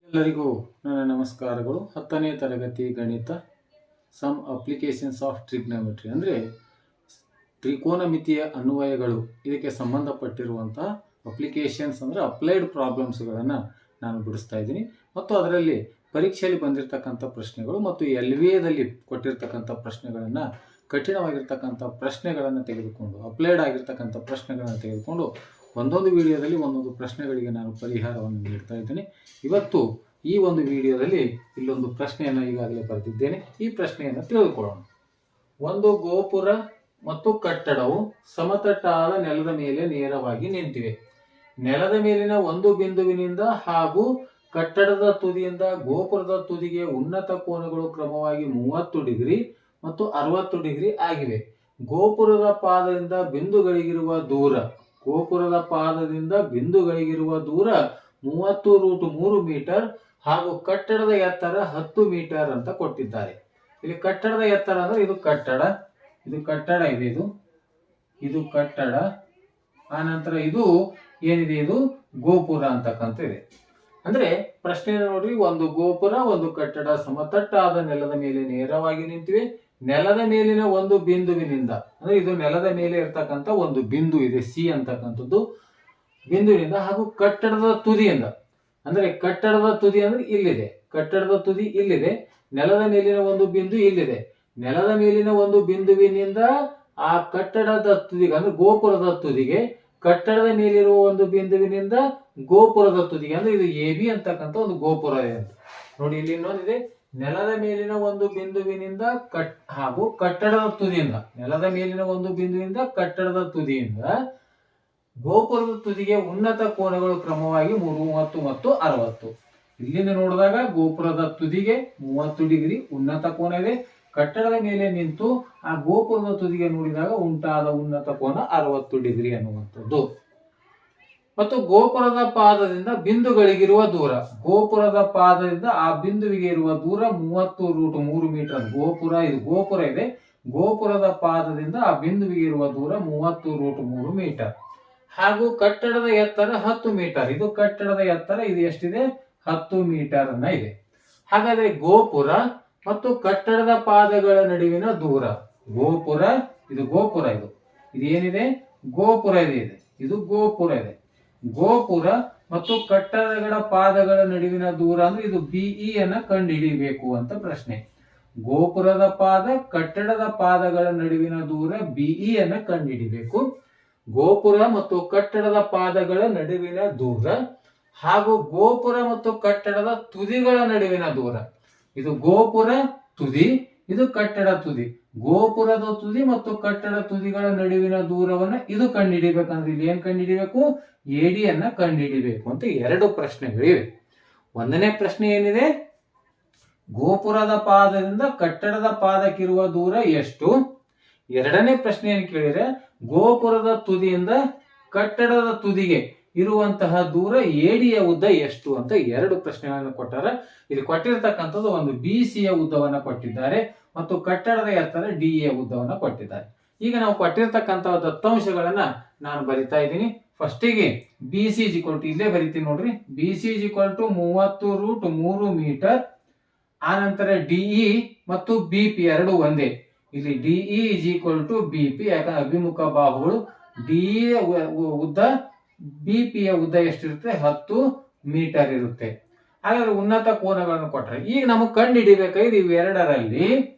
ಎಲ್ಲರಿಗೂ ನನ್ನ ನಮಸ್ಕಾರಗಳು. 10ನೇ ತರಗತಿ ಗಣಿತ ಸಮ್ ಅಪ್ಲಿಕೇಶನ್ಸ್ ಆಫ್ ಟ್ರಿಗ್ನೋಮೆಟ್ರಿ ಅಂದರೆ ತ್ರಿಕೋನಮಿತಿಯ ಅನ್ವಯಗಳು, ಇದಕ್ಕೆ ಸಂಬಂಧಪಟ್ಟಿರುವಂತಹ ಅಪ್ಲಿಕೇಶನ್ಸ್ ಅಂದರೆ ಅಪ್ಲೈಡ್ ಪ್ರಾಬ್ಲಮ್ಸ್ಗಳನ್ನು ನಾನು ಬಿಡಿಸ್ತಾ ಇದ್ದೀನಿ. ಮತ್ತು ಅದರಲ್ಲಿ ಪರೀಕ್ಷೆಯಲ್ಲಿ ಬಂದಿರತಕ್ಕಂಥ ಪ್ರಶ್ನೆಗಳು ಮತ್ತು LVAದಲ್ಲಿ ಕೊಟ್ಟಿರ್ತಕ್ಕಂಥ ಪ್ರಶ್ನೆಗಳನ್ನು, ಕಠಿಣವಾಗಿರ್ತಕ್ಕಂಥ ಪ್ರಶ್ನೆಗಳನ್ನು ತೆಗೆದುಕೊಂಡು, ಅಪ್ಲೈಡ್ ಆಗಿರ್ತಕ್ಕಂಥ ಪ್ರಶ್ನೆಗಳನ್ನು ತೆಗೆದುಕೊಂಡು ಒಂದೊಂದು ವಿಡಿಯೋದಲ್ಲಿ ಒಂದೊಂದು ಪ್ರಶ್ನೆಗಳಿಗೆ ನಾನು ಪರಿಹಾರವನ್ನು ನೀಡ್ತಾ ಇದ್ದೇನೆ. ಇವತ್ತು ಈ ಒಂದು ವಿಡಿಯೋದಲ್ಲಿ ಇಲ್ಲೊಂದು ಪ್ರಶ್ನೆಯನ್ನು ಈಗಾಗಲೇ ಬರೆದಿದ್ದೇನೆ. ಈ ಪ್ರಶ್ನೆಯನ್ನು ತಿಳಿದುಕೊಳ್ಳೋಣ. ಒಂದು ಗೋಪುರ ಮತ್ತು ಕಟ್ಟಡವು ಸಮತಟ್ಟಾದ ನೆಲದ ಮೇಲೆ ನೇರವಾಗಿ ನಿಂತಿವೆ. ನೆಲದ ಮೇಲಿನ ಒಂದು ಬಿಂದುವಿನಿಂದ ಹಾಗೂ ಕಟ್ಟಡದ ತುದಿಯಿಂದ ಗೋಪುರದ ತುದಿಗೆ ಉನ್ನತ ಕೋನಗಳು ಕ್ರಮವಾಗಿ 30 ಡಿಗ್ರಿ ಮತ್ತು 60 ಡಿಗ್ರಿ ಆಗಿವೆ. ಗೋಪುರದ ಪಾದದಿಂದ ಬಿಂದುಗಳಿಗಿರುವ ದೂರ 30√3 ಮೀಟರ್ ಹಾಗೂ ಕಟ್ಟಡದ ಎತ್ತರ 10 ಮೀಟರ್ ಅಂತ ಕೊಟ್ಟಿದ್ದಾರೆ. ಇಲ್ಲಿ ಕಟ್ಟಡದ ಎತ್ತರ ಅಂದ್ರೆ ಇದು ಕಟ್ಟಡ ಇದೆ, ಇದು ಕಟ್ಟಡ. ಆ ನಂತರ ಇದು ಏನಿದೆ, ಇದು ಗೋಪುರ ಅಂತಕ್ಕಂಥ ಇದೆ. ಅಂದ್ರೆ ಪ್ರಶ್ನೆ ನೋಡ್ರಿ, ಒಂದು ಗೋಪುರ ಒಂದು ಕಟ್ಟಡ ಸಮತಟ್ಟಾದ ನೆಲದ ಮೇಲೆ ನೇರವಾಗಿ ನಿಂತಿವೆ. ನೆಲದ ಮೇಲಿನ ಒಂದು ಬಿಂದುವಿನಿಂದ, ಅಂದ್ರೆ ಇದು ನೆಲದ ಮೇಲೆ ಇರ್ತಕ್ಕಂಥ ಒಂದು ಬಿಂದು ಇದೆ, ಸಿ ಅಂತಕ್ಕಂಥದ್ದು ಬಿಂದುವಿನಿಂದ, ಹಾಗೂ ಕಟ್ಟಡದ ತುದಿಯಿಂದ, ಅಂದ್ರೆ ಕಟ್ಟಡದ ತುದಿ ಅಂದ್ರೆ ಇಲ್ಲಿದೆ, ಕಟ್ಟಡದ ತುದಿ ಇಲ್ಲಿದೆ, ನೆಲದ ಮೇಲಿನ ಒಂದು ಬಿಂದು ಇಲ್ಲಿದೆ. ನೆಲದ ಮೇಲಿನ ಒಂದು ಬಿಂದುವಿನಿಂದ ಆ ಕಟ್ಟಡದ ತುದಿಗೆ ಅಂದ್ರೆ ಗೋಪುರದ ತುದಿಗೆ, ಕಟ್ಟಡದ ಮೇಲಿರುವ ಒಂದು ಬಿಂದುವಿನಿಂದ ಗೋಪುರದ ತುದಿಗೆ, ಅಂದ್ರೆ ಇದು AB ಅಂತಕ್ಕಂಥ ಒಂದು ಗೋಪುರ ಇದೆ ಅಂತ ನೋಡಿ. ಇಲ್ಲಿ ಇನ್ನೊಂದಿದೆ, ನೆಲದ ಮೇಲಿನ ಒಂದು ಬಿಂದುವಿನಿಂದ ಹಾಗೂ ಕಟ್ಟಡದ ತುದಿಯಿಂದ, ನೆಲದ ಮೇಲಿನ ಒಂದು ಬಿಂದುವಿನಿಂದ ಕಟ್ಟಡದ ತುದಿಯಿಂದ ಗೋಪುರದ ತುದಿಗೆ ಉನ್ನತ ಕೋನಗಳು ಕ್ರಮವಾಗಿ 30 ಮತ್ತು 60. ಇಲ್ಲಿಂದ ನೋಡಿದಾಗ ಗೋಪುರದ ತುದಿಗೆ 30 ಡಿಗ್ರಿ ಉನ್ನತ ಕೋನ ಇದೆ. ಕಟ್ಟಡದ ಮೇಲೆ ನಿಂತು ಆ ಗೋಪುರದ ತುದಿಗೆ ನೋಡಿದಾಗ ಉಂಟಾದ ಉನ್ನತ ಕೋನ 60 ಡಿಗ್ರಿ ಅನ್ನುವಂಥದ್ದು. ಮತ್ತು ಗೋಪುರದ ಪಾದದಿಂದ ಬಿಂದುಗಳಿಗಿರುವ ದೂರ, ಗೋಪುರದ ಪಾದದಿಂದ ಆ ಬಿಂದುವಿಗೆ ಇರುವ ದೂರ 30√3 ಮೀಟರ್. ಇದು ಗೋಪುರ ಇದೆ, ಗೋಪುರದ ಪಾದದಿಂದ ಆ ಬಿಂದುವಿಗೆ ಇರುವ ದೂರ 30√3 ಮೀಟರ್. ಹಾಗೂ ಕಟ್ಟಡದ ಎತ್ತರ 10 ಮೀಟರ್. ಇದು ಕಟ್ಟಡದ ಎತ್ತರ, ಇದು ಎಷ್ಟಿದೆ, 10 ಮೀಟರ್ ಅನ್ನ ಇದೆ. ಹಾಗಾದ್ರೆ ಗೋಪುರ ಮತ್ತು ಕಟ್ಟಡದ ಪಾದಗಳ ನಡುವಿನ ದೂರ, ಇದು ಏನಿದೆ, ಗೋಪುರ ಇದೆ, ಇದು ಗೋಪುರ ಇದೆ. ಗೋಪುರ ಮತ್ತು ಕಟ್ಟಡಗಳ ಪಾದಗಳ ನಡುವಿನ ದೂರ ಅಂದ್ರೆ ಇದು BE ಅನ್ನ ಕಂಡುಹಿಡಿಯಬೇಕು ಅಂತ ಪ್ರಶ್ನೆ. ಗೋಪುರದ ಪಾದ, ಕಟ್ಟಡದ ಪಾದಗಳ ನಡುವಿನ ದೂರ BE ಅನ್ನ ಕಂಡುಹಿಡಿಯಬೇಕು. ಗೋಪುರ ಮತ್ತು ಕಟ್ಟಡದ ಪಾದಗಳ ನಡುವಿನ ದೂರ ಹಾಗೂ ಗೋಪುರ ಮತ್ತು ಕಟ್ಟಡದ ತುದಿಗಳ ನಡುವಿನ ದೂರ. ಇದು ಗೋಪುರ ತುದಿ, ಇದು ಕಟ್ಟಡ ತುದಿ. ಗೋಪುರದ ತುದಿ ಮತ್ತು ಕಟ್ಟಡ ತುದಿಗಳ ನಡುವಿನ ದೂರವನ್ನ ಇದು ಕಂಡುಹಿಡಿಬೇಕಂದ್ರೆ ಇಲ್ಲಿ ಏನ್ ಕಂಡುಹಿಡಿಬೇಕು, AD ಅನ್ನ ಕಂಡುಹಿಡಿಬೇಕು ಅಂತ 2 ಪ್ರಶ್ನೆಗಳಿವೆ. 1ನೇ ಪ್ರಶ್ನೆ ಏನಿದೆ, ಗೋಪುರದ ಪಾದದಿಂದ ಕಟ್ಟಡದ ಪಾದಕ್ಕಿರುವ ದೂರ ಎಷ್ಟು. 2ನೇ ಪ್ರಶ್ನೆ ಏನು ಕೇಳಿದ್ರೆ, ಗೋಪುರದ ತುದಿಯಿಂದ ಕಟ್ಟಡದ ತುದಿಗೆ ಇರುವಂತಹ ದೂರ ADಯ ಉದ್ದ ಎಷ್ಟು ಅಂತ 2 ಪ್ರಶ್ನೆಗಳನ್ನು ಕೊಟ್ಟಾರೆ. ಇಲ್ಲಿ ಕೊಟ್ಟಿರ್ತಕ್ಕಂಥದ್ದು ಒಂದು BCಯ ಉದ್ದವನ್ನ ಕೊಟ್ಟಿದ್ದಾರೆ ಮತ್ತು ಕಟ್ಟಡದ ಎತ್ತರ DEಯ ಉದ್ದವನ್ನ ಕೊಟ್ಟಿದ್ದಾರೆ. ಈಗ ನಾವು ಕೊಟ್ಟಿರ್ತಕ್ಕಂಥ ದತ್ತಾಂಶಗಳನ್ನ ನಾನು ಬರಿತಾ ಇದ್ದೀನಿ. ಫಸ್ಟಿಗೆ BC ಇಲ್ಲೇ ಬರಿತೀನಿ ನೋಡ್ರಿ, BC 30√3 ಮೀಟರ್. ಆ ನಂತರ DE ಮತ್ತು BP ಎರಡು ಒಂದೇ. ಇಲ್ಲಿ DE BP, ಯಾಕಂದ್ರೆ ಅಭಿಮುಖ ಬಾಹುಗಳು. DE ಉದ್ದ, BP ಯ ಉದ್ದ ಎಷ್ಟಿರುತ್ತೆ, 10 ಮೀಟರ್ ಇರುತ್ತೆ. ಹಾಗಾದ್ರೆ ಉನ್ನತ ಕೋನಗಳನ್ನು ಕೊಟ್ಟರೆ ಈಗ ನಮಗೆ ಕಂಡು ಹಿಡಿಬೇಕಾಗಿದೆ ಇವೆರಡರಲ್ಲಿ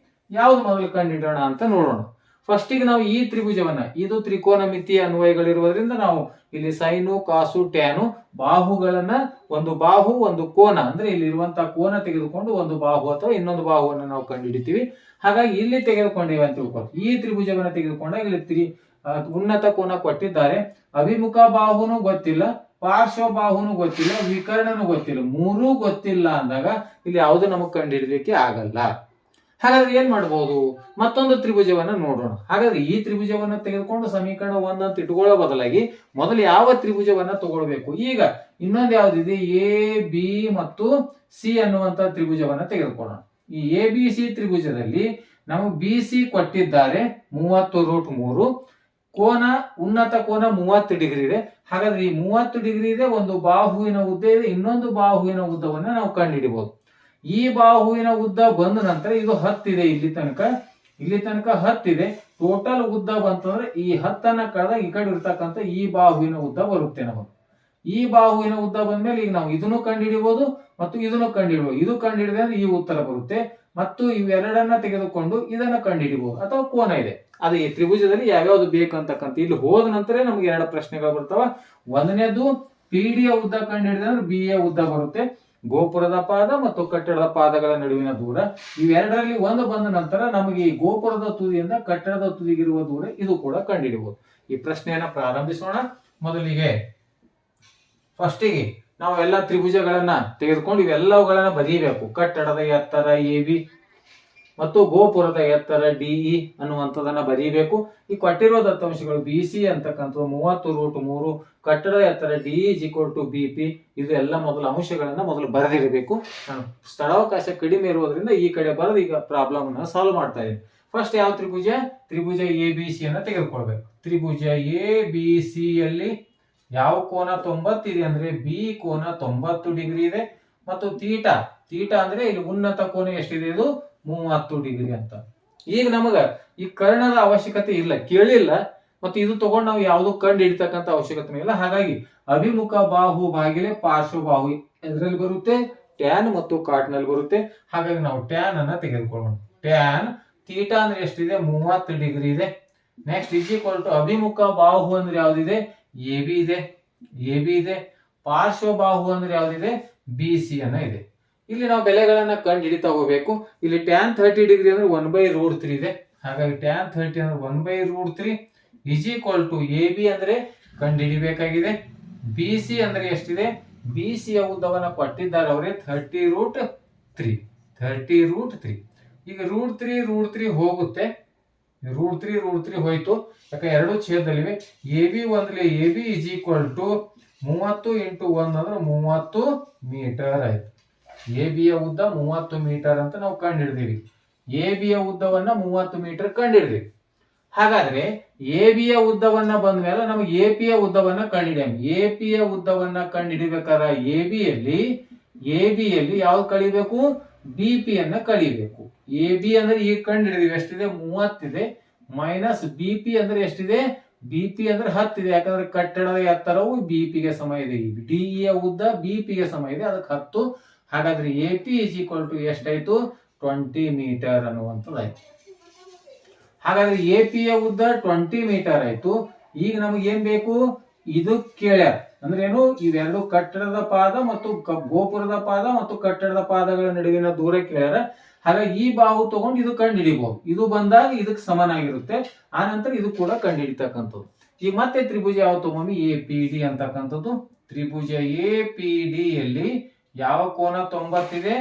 ಯಾವ್ದು ಮೊದಲು ಕಂಡು ಹಿಡಿಯೋಣ ಅಂತ ನೋಡೋಣ. ಫಸ್ಟಿಗೆ ನಾವು ಈ ತ್ರಿಭುಜವನ್ನ, ಇದು ತ್ರಿಕೋನಮಿತಿಯ ಅನ್ವಯಗಳಿರುವುದರಿಂದ ನಾವು ಇಲ್ಲಿ ಸೈನು, ಕಾಸು, ಟ್ಯಾನು ಬಾಹುಗಳನ್ನ, ಒಂದು ಬಾಹು ಒಂದು ಕೋನ ಅಂದ್ರೆ ಇಲ್ಲಿ ಇರುವಂತಹ ಕೋನ ತೆಗೆದುಕೊಂಡು ಒಂದು ಬಾಹು ಅಥವಾ ಇನ್ನೊಂದು ಬಾಹುವನ್ನು ನಾವು ಕಂಡು ಹಿಡಿತೀವಿ. ಹಾಗಾಗಿ ಇಲ್ಲಿ ತೆಗೆದುಕೊಂಡಿವೆ ಅಂತ ತಿಳ್ಕೊಂಡು ಈ ತ್ರಿಭುಜವನ್ನ ತೆಗೆದುಕೊಂಡಾಗ ಇಲ್ಲಿ ಉನ್ನತ ಕೋನ ಕೊಟ್ಟಿದ್ದಾರೆ. ಅಭಿಮುಖ ಬಾಹುನು ಗೊತ್ತಿಲ್ಲ, ಪಾರ್ಶ್ವ ಬಾಹುನು ಗೊತ್ತಿಲ್ಲ, ವಿಕರ್ಣನು ಗೊತ್ತಿಲ್ಲ, ಮೂರೂ ಗೊತ್ತಿಲ್ಲ ಅಂದಾಗ ಇಲ್ಲಿ ಯಾವುದು ನಮಗೆ ಕಂಡು ಹಿಡಿಲಿಕ್ಕೆ ಆಗಲ್ಲ. ಹಾಗಾದ್ರೆ ಏನ್ ಮಾಡಬಹುದು, ಮತ್ತೊಂದು ತ್ರಿಭುಜವನ್ನ ನೋಡೋಣ. ಹಾಗಾದ್ರೆ ಈ ತ್ರಿಭುಜವನ್ನ ತೆಗೆದುಕೊಂಡು ಸಮೀಕರಣ 1 ಅಂತ ಇಟ್ಕೊಳ್ಳೋ ಬದಲಾಗಿ ಮೊದಲು ಯಾವ ತ್ರಿಭುಜವನ್ನ ತಗೊಳ್ಬೇಕು. ಈಗ ಇನ್ನೊಂದು ಯಾವ್ದಿದೆ, AB ಮತ್ತು C ಅನ್ನುವಂತ ತ್ರಿಭುಜವನ್ನ ತೆಗೆದುಕೊಳ್ಳೋಣ. ಈ ABC ತ್ರಿಭುಜದಲ್ಲಿ ನಾವು BC ಕೊಟ್ಟಿದ್ದಾರೆ 30√3, ಕೋನ ಉನ್ನತ ಕೋನ 30 ಡಿಗ್ರಿ ಇದೆ. ಹಾಗಾದ್ರೆ ಈ 30 ಡಿಗ್ರಿ ಇದೆ, ಒಂದು ಬಾಹುವಿನ ಉದ್ದ ಇದೆ, ಇನ್ನೊಂದು ಬಾಹುವಿನ ಉದ್ದವನ್ನ ನಾವು ಕಂಡುಹಿಡಿಬಹುದು. ಈ ಬಾಹುವಿನ ಉದ್ದ ಬಂದ ನಂತರ ಇದು 10 ಇದೆ, ಇಲ್ಲಿ ತನಕ 10 ಇದೆ. ಟೋಟಲ್ ಉದ್ದ ಬಂತಂದ್ರೆ ಈ 10 ಕಳೆದ ಈ ಕಡೆ ಇರ್ತಕ್ಕಂಥ ಈ ಬಾಹುವಿನ ಉದ್ದ ಬರುತ್ತೆ ನಮಗೆ. ಈ ಬಾಹುವಿನ ಉದ್ದ ಬಂದ್ಮೇಲೆ ಈಗ ನಾವು ಇದನ್ನು ಕಂಡುಹಿಡಿಬಹುದು ಮತ್ತು ಇದನ್ನು ಕಂಡುಹಿಡಿಬಹುದು. ಇದು ಕಂಡುಹಿಡಿದ್ರೆ ಈ ಉತ್ತರ ಬರುತ್ತೆ, ಮತ್ತು ಇವೆರಡನ್ನ ತೆಗೆದುಕೊಂಡು ಇದನ್ನ ಕಂಡುಹಿಡಿಬಹುದು. ಅಥವಾ ಕೋನ ಇದೆ, ಅದು ಈ ತ್ರಿಭುಜದಲ್ಲಿ ಯಾವ್ಯಾವ್ದು ಬೇಕಂತಕ್ಕಂಥ ಇಲ್ಲಿ ಹೋದ ನಂತರ ನಮ್ಗೆ 2 ಪ್ರಶ್ನೆಗಳು ಬರ್ತಾವ. ಒಂದನೇದು ಪಿಡಿಯ ಉದ್ದ ಕಂಡುಹಿಡಿದ್ರೆ ಬಿ ಯ ಉದ್ದ ಬರುತ್ತೆ, ಗೋಪುರದ ಪಾದ ಮತ್ತು ಕಟ್ಟಡದ ಪಾದಗಳ ನಡುವಿನ ದೂರ. ಇವೆರಡರಲ್ಲಿ ಒಂದು ಬಂದ ನಂತರ ನಮಗೆ ಈ ಗೋಪುರದ ತುದಿಯಿಂದ ಕಟ್ಟಡದ ತುದಿಗಿರುವ ದೂರ ಇದು ಕೂಡ ಕಂಡುಹಿಡಿಬಹುದು. ಈ ಪ್ರಶ್ನೆಯನ್ನ ಪ್ರಾರಂಭಿಸೋಣ. ಮೊದಲಿಗೆ ಫಸ್ಟಿಗೆ ನಾವು ಎಲ್ಲ ತ್ರಿಭುಜಗಳನ್ನ ತೆಗೆದುಕೊಂಡು ಇವೆಲ್ಲವುಗಳನ್ನ ಬರೀಬೇಕು. ಕಟ್ಟಡದ ಎತ್ತರ ಎಬಿ ಮತ್ತು ಗೋಪುರದ ಎತ್ತರ ಡಿಇ ಅನ್ನುವಂಥದ್ದನ್ನ ಬರೀಬೇಕು. ಈ ಕೊಟ್ಟಿರುವ ದತ್ತಾಂಶಗಳು ಬಿ ಸಿ ಅಂತಕ್ಕಂಥದ್ದು 30√3, ಕಟ್ಟಡದ ಎತ್ತರ ಡಿಇ = ಬಿಪಿ. ಇದು ಎಲ್ಲ ಮೊದಲ ಅಂಶಗಳನ್ನ ಮೊದಲು ಬರೆದಿರಬೇಕು. ನಾನು ಸ್ಥಳಾವಕಾಶ ಕಡಿಮೆ ಇರುವುದರಿಂದ ಈ ಕಡೆ ಬರೆದು ಈಗ ಪ್ರಾಬ್ಲಮ್ ಅನ್ನ ಸಾಲ್ವ್ ಮಾಡ್ತಾ ಇದ್ದೀನಿ. ಫಸ್ಟ್ ಯಾವ ತ್ರಿಭುಜ ಎ ಬಿ ಸಿ ಅನ್ನ ತೆಗೆದುಕೊಳ್ಬೇಕು. ತ್ರಿಭುಜ ಎ ಬಿ ಸಿ ಯಲ್ಲಿ ಯಾವ ಕೋನ 90 ಇದೆ ಅಂದ್ರೆ ಬಿ ಕೋನ 90 ಡಿಗ್ರಿ ಇದೆ, ಮತ್ತು ತೀಟಾ ಅಂದ್ರೆ ಇಲ್ಲಿ ಉನ್ನತ ಕೋನ ಎಷ್ಟಿದೆ, ಇದು 30 ಡಿಗ್ರಿ ಅಂತ. ಈಗ ನಮಗ ಈ ಕರ್ಣದ ಅವಶ್ಯಕತೆ ಇಲ್ಲ, ಕೇಳಿಲ್ಲ, ಮತ್ತು ಇದು ತಗೊಂಡು ನಾವು ಯಾವ್ದು ಕಂಡು ಹಿಡಿತಕ್ಕಂಥ ಅವಶ್ಯಕತೆ ಇಲ್ಲ. ಹಾಗಾಗಿ ಅಭಿಮುಖ ಬಾಹು ಭಾಗಿಲೆ ಪಾರ್ಶ್ವ ಬಾಹು ಎದ್ರಲ್ಲಿ ಬರುತ್ತೆ, ಟ್ಯಾನ್ ಮತ್ತು ಕಾಟ್ ನಲ್ಲಿ ಬರುತ್ತೆ. ಹಾಗಾಗಿ ನಾವು ಟ್ಯಾನ್ ಅನ್ನ ತೆಗೆದುಕೊಳ್ಳೋಣ. ಟ್ಯಾನ್ ತೀಟಾ ಅಂದ್ರೆ ಎಷ್ಟಿದೆ, 30 ಡಿಗ್ರಿ ಇದೆ. ನೆಕ್ಸ್ಟ್ = ಅಭಿಮುಖ ಬಾಹು ಅಂದ್ರೆ ಯಾವ್ದಿದೆ, ಎ ಬಿ ಇದೆ. ಪಾರ್ಶ್ವ ಬಾಹು ಅಂದ್ರೆ ಯಾವ್ದಿದೆ, ಬಿ ಸಿ ಅನ್ನ ಇದೆ. ಇಲ್ಲಿ ನಾವು ಬೆಲೆಗಳನ್ನ ಕಂಡು ಹಿಡಿತಾ ಹೋಗ್ಬೇಕು. ಇಲ್ಲಿ ಟ್ಯಾನ್ 30 ಡಿಗ್ರಿ ಅಂದ್ರೆ 1/√3 ಇದೆ. ಹಾಗಾಗಿ ಟ್ಯಾನ್ 30 ಅಂದ್ರೆ 1/√3 = ಎ ಬಿ ಅಂದ್ರೆ ಕಂಡು ಹಿಡಿಬೇಕಾಗಿದೆ. ಬಿ ಸಿ ಅಂದ್ರೆ ಎಷ್ಟಿದೆ, ಬಿ ಸಿ ಯ ಉದ್ದವನ್ನ ಕೊಟ್ಟಿದ್ದಾರೆ ಅವರೇ 30√3. ಈಗ √3 ಹೋಗುತ್ತೆ, √3 ಹೋಯ್ತು, ಯಾಕೆ ಎರಡು ಛೇದದಲ್ಲಿವೆ. ಎ ಬಿ ಒಂದ್ಲೆ ಎ ಬಿ = 30 × 1 ಅಂದ್ರೆ 30 ಮೀಟರ್ ಆಯ್ತು. ಎ ಬಿ ಯ ಉದ್ದ 30 ಮೀಟರ್ ಅಂತ ನಾವು ಕಂಡು ಹಿಡಿದೀವಿ. ಎ ಬಿ ಯ ಉದ್ದವನ್ನ 30 ಮೀಟರ್ ಕಂಡು ಹಿಡಿದೀವಿ. ಹಾಗಾದ್ರೆ ಎ ಬಿ ಯ ಉದ್ದವನ್ನ ಬಂದ ಮೇಲೆ ನಮಗೆ ಎ ಪಿ ಯ ಉದ್ದವನ್ನ ಕಂಡು ಹಿಡಿಯಂ. ಎ ಪಿ ಯ ಉದ್ದವನ್ನ ಕಂಡು ಹಿಡಿಬೇಕಾದ್ರೆ ಎ ಬಿ ಯಲ್ಲಿ ಯಾವ್ದು ಕಳಿಬೇಕು, ಬಿ ಪಿ ಅನ್ನ ಕಳಿಬೇಕು. ಎ ಬಿ ಅಂದ್ರೆ ಈಗ ಕಂಡು ಹಿಡಿದೀವಿ, ಎಷ್ಟಿದೆ, 30 ಇದೆ, ಮೈನಸ್ ಬಿ ಪಿ ಅಂದ್ರೆ ಎಷ್ಟಿದೆ, ಬಿ ಪಿ ಅಂದ್ರೆ 10 ಇದೆ. ಯಾಕಂದ್ರೆ ಕಟ್ಟಡದ ಎತ್ತರವು ಬಿ ಪಿ ಗೆ ಸಮ ಇದೆ, ಡಿಇ ಯ ಉದ್ದ ಬಿ ಪಿ ಗೆ ಸಮ ಇದೆ, ಅದಕ್ಕೆ 10. ಹಾಗಾದ್ರೆ ಎ ಪಿ = ಎಷ್ಟಾಯ್ತು, 20 ಮೀಟರ್ ಅನ್ನುವಂಥದ್ದಾಯ್ತು. ಹಾಗಾದ್ರೆ ಎ ಪಿ ಯ ಉದ್ದ 20 ಮೀಟರ್ ಆಯ್ತು. ಈಗ ನಮಗೆ ಏನ್ ಬೇಕು, ಇದು ಕೇಳ್ಯಾರ ಅಂದ್ರೆ ಏನು, ಇವೆರಡು ಕಟ್ಟಡದ ಪಾದ ಮತ್ತು ಗೋಪುರದ ಪಾದ ಮತ್ತು ಕಟ್ಟಡದ ಪಾದಗಳ ನಡುವಿನ ದೂರ ಕೇಳ್ಯಾರ. ಹಾಗಾಗಿ ಈ ಬಾಹು ತಗೊಂಡು ಇದು ಕಂಡು ಹಿಡಿಬಹುದು. ಇದು ಬಂದಾಗ ಇದಕ್ಕೆ ಸಮನಾಗಿರುತ್ತೆ. ಆ ನಂತರ ಇದು ಕೂಡ ಕಂಡು ಹಿಡಿತಕ್ಕಂಥದ್ದು. ಈಗ ಮತ್ತೆ ತ್ರಿಭುಜ ಯಾವ ತಗೊಂಡು, ಎ ಪಿ ಡಿ ಅಂತಕ್ಕಂಥದ್ದು. ತ್ರಿಭುಜ ಎ ಪಿ ಡಿ ಯಲ್ಲಿ ಯಾವ ಕೋನ 90 ಇದೆ,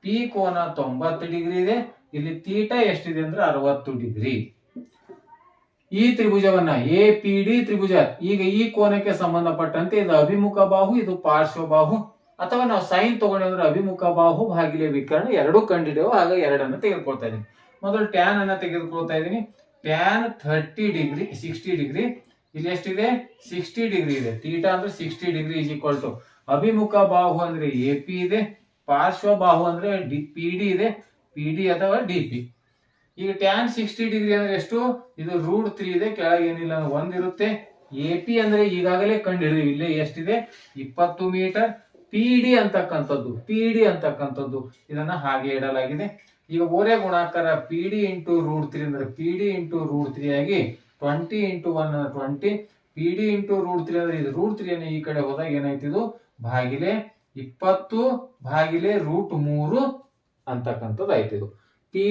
ಪಿ ಕೋನ 90 ಡಿಗ್ರಿ ಇದೆ. ಇಲ್ಲಿ ತೀಟಾ ಎಷ್ಟಿದೆ ಅಂದ್ರೆ 60 ಡಿಗ್ರಿ. ಈ ತ್ರಿಭುಜವನ್ನ ಎ ಪಿ ಡಿ ತ್ರಿಭುಜ, ಈಗ ಈ ಕೋನಕ್ಕೆ ಸಂಬಂಧಪಟ್ಟಂತೆ ಇದು ಅಭಿಮುಖ ಬಾಹು, ಇದು ಪಾರ್ಶ್ವ ಬಾಹು. ಅಥವಾ ನಾವು ಸೈನ್ ತಗೊಂಡ್ರೆ ಅಭಿಮುಖ ಬಾಹು ಭಾಗಿಲೆ ವಿಕರ್ಣ ಎರಡು ಕಂಡಿದ್ದೇವೆ. ಆಗ ಎರಡನ್ನ ತೆಗೆದುಕೊಳ್ತಾ ಇದೀನಿ. ಮೊದಲು ಟ್ಯಾನ್ ಅನ್ನ ತೆಗೆದುಕೊಳ್ತಾ ಇದೀನಿ. ಟ್ಯಾನ್ 30 ಡಿಗ್ರಿ 60 ಡಿಗ್ರಿ, ಇಲ್ಲಿ ಎಷ್ಟಿದೆ, 60 ಡಿಗ್ರಿ ಇದೆ. ತೀಟಾ ಅಂದ್ರೆ 60 ಡಿಗ್ರಿ = ಅಭಿಮುಖ ಬಾಹು ಅಂದ್ರೆ ಎ ಪಿ ಇದೆ, ಪಾರ್ಶ್ವ ಬಾಹು ಅಂದ್ರೆ ಪಿ ಡಿ ಇದೆ, ಪಿ ಡಿ ಅಥವಾ ಡಿ ಪಿ. ಈಗ ಟ್ಯಾನ್ 60 ಡಿಗ್ರಿ ಅಂದ್ರೆ ಎಷ್ಟು, ಇದು √3 ಇದೆ, ಕೆಳಗೆ ಏನಿಲ್ಲ 1 ಇರುತ್ತೆ. ಎ ಪಿ ಅಂದ್ರೆ ಈಗಾಗಲೇ ಕಂಡು ಹಿಡಿದ್ವಿ, ಇಲ್ಲೇ ಎಷ್ಟಿದೆ, 20 ಮೀಟರ್. ಪಿ ಡಿ ಅಂತಕ್ಕಂಥದ್ದು ಇದನ್ನ ಹಾಗೆ ಇಡಲಾಗಿದೆ. ಈಗ ಓರೆ ಗುಣಾಕಾರ ಪಿ ಡಿ × √3 ಅಂದ್ರೆ ಪಿ ಡಿ × √3 ಆಗಿ 20 × 1 20. ಪಿ ಡಿ × √3 ಅಂದ್ರೆ ಇದು √3 ಈ ಕಡೆ ಹೋದಾಗ ಏನಾಯ್ತು, ಇದು ಭಾಗಿಲೆ 20/√3 ಅಂತಕ್ಕಂಥದ್ದು ಆಯ್ತು. ಇದು ಪಿ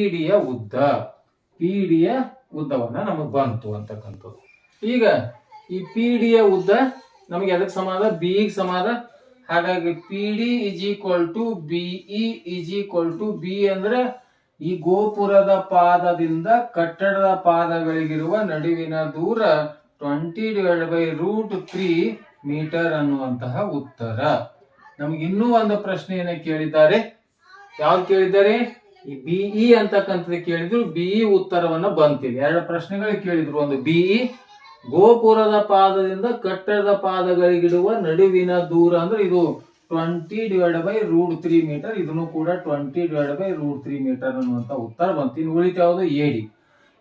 ಡಿ ಯ ಉದ್ದವನ್ನ ನಮಗ್ ಬಂತು ಅಂತಕ್ಕಂಥದ್ದು. ಈಗ ಈ ಪಿ ಡಿ ಯ ಉದ್ದ ನಮಗೆ ಎದಕ್ಕೆ ಸಮಾದ, ಬಿ ಗೆ ಸಮಾದ. ಹಾಗಾಗಿ ಪಿ ಡಿ = ಬಿ ಅಂದ್ರೆ ಈ ಗೋಪುರದ ಪಾದದಿಂದ ಕಟ್ಟಡದ ಪಾದಗಳಿಗಿರುವ ನಡುವಿನ ದೂರ 20/√3 ಮೀಟರ್ ಅನ್ನುವಂತಹ ಉತ್ತರ. ನಮ್ಗೆ ಇನ್ನೂ ಒಂದು ಪ್ರಶ್ನೆಯನ್ನ ಕೇಳಿದ್ದಾರೆ. ಯಾವ್ದು ಕೇಳಿದ್ದಾರೆ, ಈ ಬಿಇ ಅಂತಕ್ಕಂಥದ್ದು ಕೇಳಿದ್ರು. ಬಿಇ ಉತ್ತರವನ್ನ ಬಂತಿದೆ. ಎರಡು ಪ್ರಶ್ನೆಗಳು ಕೇಳಿದ್ರು, ಒಂದು ಬಿಇ ಗೋಪುರದ ಪಾದದಿಂದ ಕಟ್ಟಡದ ಪಾದಗಳಿಗಿಡುವ ನಡುವಿನ ದೂರ ಅಂದ್ರೆ ಇದು 20/√3 ಮೀಟರ್. ಇದನ್ನು ಕೂಡ 20/√3 ಮೀಟರ್ ಅನ್ನುವಂತ ಉತ್ತರ ಬಂತು. ಇನ್ನು ಉಳಿತ ಯಾವುದು ಎಡಿ.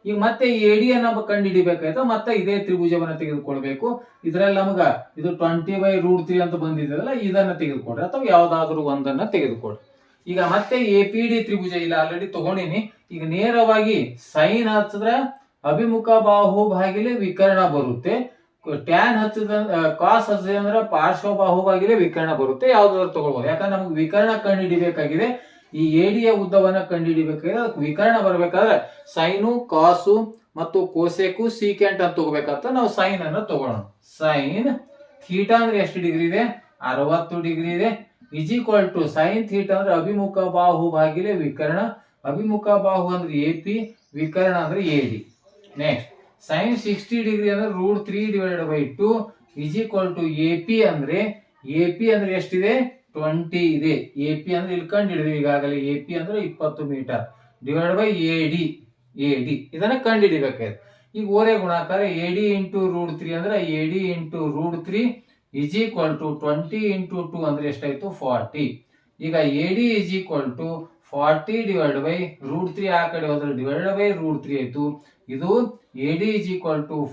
ಈಗ ಮತ್ತೆ ಎಡಿ ಅನ್ನ ಕಂಡು ಹಿಡಿಬೇಕಾಯ್ತಾ, ಮತ್ತೆ ಇದೇ ತ್ರಿಭುಜವನ್ನ ತೆಗೆದುಕೊಳ್ಬೇಕು. ಇದ್ರಲ್ಲಿ ನಮಗ ಇದು 20/√3 ಅಂತ ಬಂದಿದೆಯಲ್ಲ, ಇದನ್ನ ತೆಗೆದುಕೊಡ್ರಿ ಅಥವಾ ಯಾವ್ದಾದ್ರು ಒಂದನ್ನ ತೆಗೆದುಕೊಡ್ರಿ. ಈಗ ಮತ್ತೆ APD ತ್ರಿಭುಜ ಇಲ್ಲ ಆಲ್ರೆಡಿ ತಗೊಂಡಿನಿ. ಈಗ ನೇರವಾಗಿ ಸೈನ್ ಹಚ್ಚಿದ್ರೆ ಅಭಿಮುಖ ಬಾಹು ಭಾಗಿಲೆ ವಿಕರ್ಣ ಬರುತ್ತೆ. ಟ್ಯಾನ್ ಹಚ್ಚಿದ ಕಾಸ್ ಹಚ್ಚಿದ್ರೆ ಅಂದ್ರೆ ಪಾರ್ಶ್ವ ಬಾಹು ಭಾಗಿಲೆ ವಿಕರ್ಣ ಬರುತ್ತೆ. ಯಾವ್ದಾದ್ರು ತಗೊಳ್ಬಹುದು. ಯಾಕಂದ್ರೆ ನಮ್ಗೆ ವಿಕರ್ಣ ಕಂಡು ಹಿಡಿಬೇಕಾಗಿದೆ. ಈ ಎಡಿಯ ಉದ್ದವನ್ನ ಕಂಡು ಹಿಡಿಬೇಕಾದ್ರೆ ಅದಕ್ಕೆ ವಿಕರ್ಣ ಬರ್ಬೇಕಾದ್ರೆ ಸೈನು, ಕಾಸು ಮತ್ತು ಕೋಸೆಕು, ಸೀಕೆಂಟ್ ಅಂತ ತಗೋಬೇಕಂತ ನಾವು ಸೈನ್ ಅನ್ನ ತಗೊಳ್ಳೋಣ. ಸೈನ್ ಥೀಟಾ ಅಂದ್ರೆ ಎಷ್ಟು ಡಿಗ್ರಿ ಇದೆ? 60 ಡಿಗ್ರಿ ಇದೆ. = ಸೈನ್ ಥೀಟಾ ಅಂದ್ರೆ ಅಭಿಮುಖ ಬಾಹು ಭಾಗಿಲೆ ವಿಕರ್ಣ. ಅಭಿಮುಖ ಬಾಹು ಅಂದ್ರೆ AP, ವಿಕರ್ಣ ಅಂದ್ರೆ AD. ನೆಕ್ಸ್ಟ್ ಸೈನ್ 60 ಡಿಗ್ರಿ ಅಂದ್ರೆ √3/2 AP ಅಂದ್ರೆ ಎಷ್ಟಿದೆ? 20 ಇದೆ. AP ಅಂದ್ರೆ ಇಲ್ಲಿ ಕಂಡು ಹಿಡಿದ್ವಿ ಈಗಾಗಲೇ. AP ಅಂದ್ರೆ 20 ಮೀಟರ್ /AD. ಇದನ್ನ ಕಂಡು ಹಿಡಿಬೇಕಾಯ್ತು. ಈಗ ಓರೆ ಗುಣಾಕಾರ AD × √3 ಅಂದ್ರೆ AD × √3 20 × 2 ಅಂದ್ರೆ ಎಷ್ಟಾಯ್ತು? 40. ಈಗ AD = 40/√3 ಆ ಕಡೆ ಹೋದ್ರೆ /√3 ಆಯ್ತು. ಇದು AD =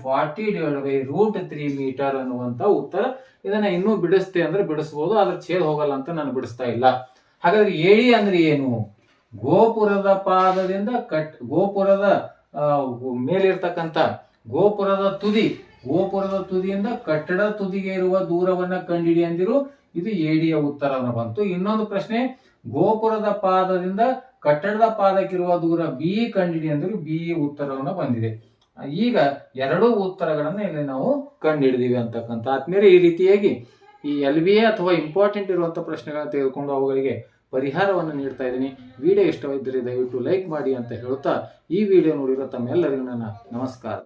40/√3 ಮೀಟರ್ ಅನ್ನುವಂತ ಉತ್ತರ. ಇದನ್ನ ಇನ್ನೂ ಬಿಡಿಸ್ತೆ ಅಂದ್ರೆ ಬಿಡಿಸಬಹುದು, ಆದ್ರೆ ಛೇದ ಹೋಗಲ್ಲ ಅಂತ ನಾನು ಬಿಡಿಸ್ತಾ ಇಲ್ಲ. ಹಾಗಾದ್ರೆ AD ಅಂದ್ರೆ ಏನು? ಗೋಪುರದ ಪಾದದಿಂದ ಗೋಪುರದ ಮೇಲಿರ್ತಕ್ಕಂಥ ಗೋಪುರದ ತುದಿಯಿಂದ ಕಟ್ಟಡ ತುದಿಗೆ ಇರುವ ದೂರವನ್ನ ಕಂಡಿಡಿ ಅಂದಿರು. ಇದು ADಯ ಉತ್ತರವನ್ನು ಬಂತು. ಇನ್ನೊಂದು ಪ್ರಶ್ನೆ, ಗೋಪುರದ ಪಾದದಿಂದ ಕಟ್ಟಡದ ಪಾದಕ್ಕಿರುವ ದೂರ B ಕಂಡಿಡಿ ಅಂದ್ರು. B ಉತ್ತರವನ್ನು ಬಂದಿದೆ. ಈಗ ಎರಡೂ ಉತ್ತರಗಳನ್ನ ಇಲ್ಲಿ ನಾವು ಕಂಡುಹಿಡಿದಿವಿ ಅಂತಕ್ಕಂಥ ಆದ್ಮೇಲೆ ಈ ರೀತಿಯಾಗಿ ಈ LBA ಅಥವಾ ಇಂಪಾರ್ಟೆಂಟ್ ಇರುವಂತಹ ಪ್ರಶ್ನೆಗಳನ್ನ ತೆಗೆದುಕೊಂಡು ಅವುಗಳಿಗೆ ಪರಿಹಾರವನ್ನು ನೀಡ್ತಾ ಇದ್ದೀನಿ. ವಿಡಿಯೋ ಇಷ್ಟವಾಗಿದ್ದರೆ ದಯವಿಟ್ಟು ಲೈಕ್ ಮಾಡಿ ಅಂತ ಹೇಳುತ್ತಾ ಈ ವಿಡಿಯೋ ನೋಡಿರೋ ತಮ್ಮೆಲ್ಲರಿಗೂ ನನ್ನ ನಮಸ್ಕಾರ.